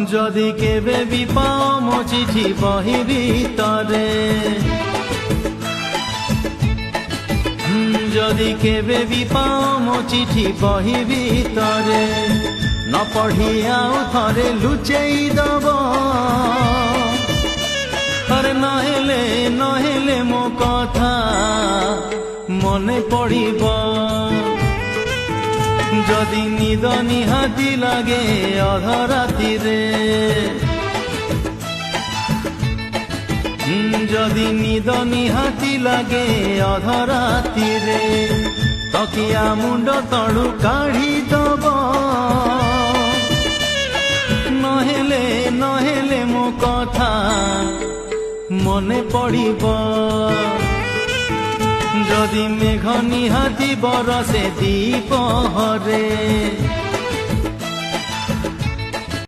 যদি কেবে বি পাও মো চিঠি বহি ভিতরে যদি কেবে বি পাও মো চিঠি বহি ভিতরে ন পঢ়ি আউ থরে লুচেই দব আরে নহেলে মো কথা মনে পড়িব যদি নিদ নিহাতি লাগে অধরাতিরে যদি নিদ নিহাতি লাগে অধরাতিরে তকিয়া মুন্ড তলু কাঢ়ি দব নহেলে মো কথা মনে পড়িব যদি মেঘ নিহাতি বরসে দ্বিপহরে।